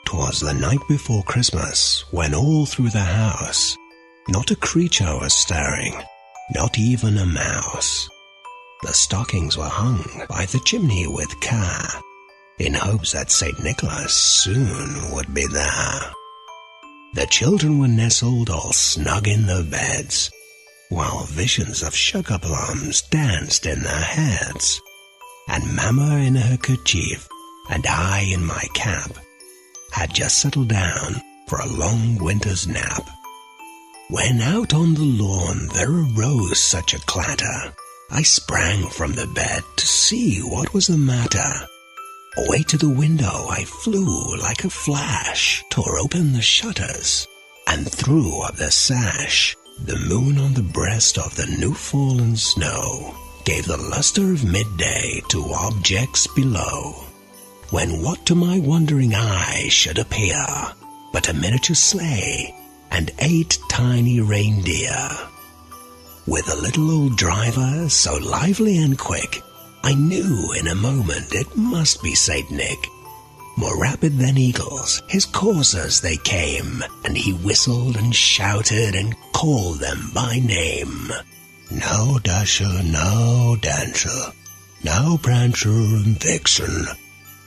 'Twas the night before Christmas, when all through the house not a creature was stirring, not even a mouse. The stockings were hung by the chimney with care, in hopes that St. Nicholas soon would be there. The children were nestled all snug in their beds, while visions of sugar plums danced in their heads. And Mamma in her kerchief, and I in my cap, had just settled down for a long winter's nap, when out on the lawn there arose such a clatter, I sprang from the bed to see what was the matter. Away to the window I flew like a flash, tore open the shutters, and threw up the sash. The moon on the breast of the new-fallen snow gave the luster of midday to objects below, when what to my wondering eye should appear but a miniature sleigh and 8 tiny reindeer. With a little old driver so lively and quick, I knew in a moment it must be Saint Nick. More rapid than eagles, his coursers they came, and he whistled and shouted and called them by name. Now Dasher, now Dancer, now Prancer and Vixen,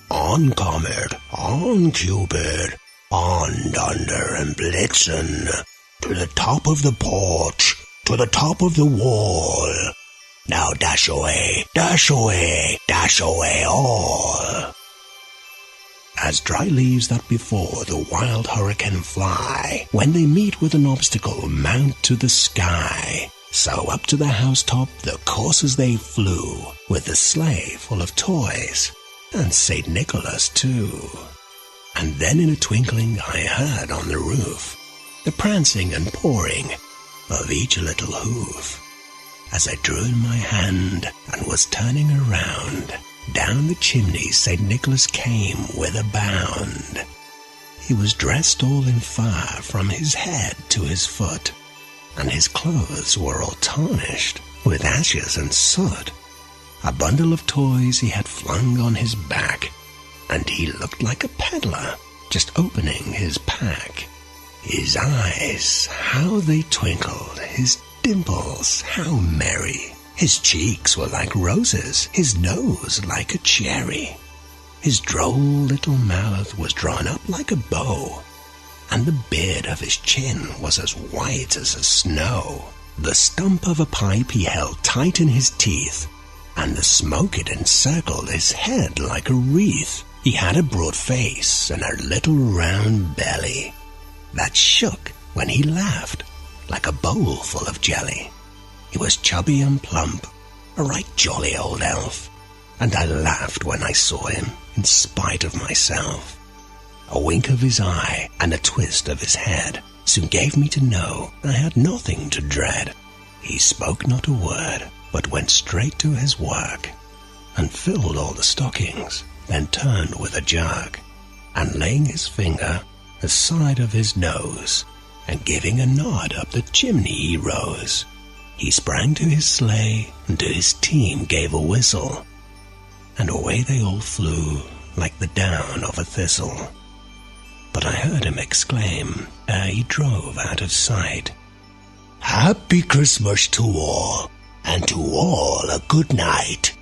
on Comet, on Cupid, on Donder and Blitzen, to the top of the porch, to the top of the wall. Now dash away, dash away, dash away all. As dry leaves that before the wild hurricane fly, when they meet with an obstacle mount to the sky, so up to the housetop the coursers they flew, with the sleigh full of toys, and St. Nicholas too. And then in a twinkling I heard on the roof the prancing and pawing of each little hoof. As I drew in my hand and was turning around, down the chimney St. Nicholas came with a bound. He was dressed all in fur from his head to his foot, and his clothes were all tarnished with ashes and soot. A bundle of toys he had flung on his back, and he looked like a peddler just opening his pack. His eyes, how they twinkled, his dimples, how merry. His cheeks were like roses, his nose like a cherry. His droll little mouth was drawn up like a bow, and the beard of his chin was as white as the snow. The stump of a pipe he held tight in his teeth, and the smoke it encircled his head like a wreath. He had a broad face and a little round belly that shook when he laughed like a bowl full of jelly. He was chubby and plump, a right jolly old elf, and I laughed when I saw him in spite of myself. A wink of his eye and a twist of his head soon gave me to know I had nothing to dread. He spoke not a word, but went straight to his work, and filled all the stockings, then turned with a jerk, and laying his finger aside of his nose, and giving a nod up the chimney he rose. He sprang to his sleigh, and to his team gave a whistle, and away they all flew like the down of a thistle. But I heard him exclaim, ere he drove out of sight, "Happy Christmas to all, and to all a good night."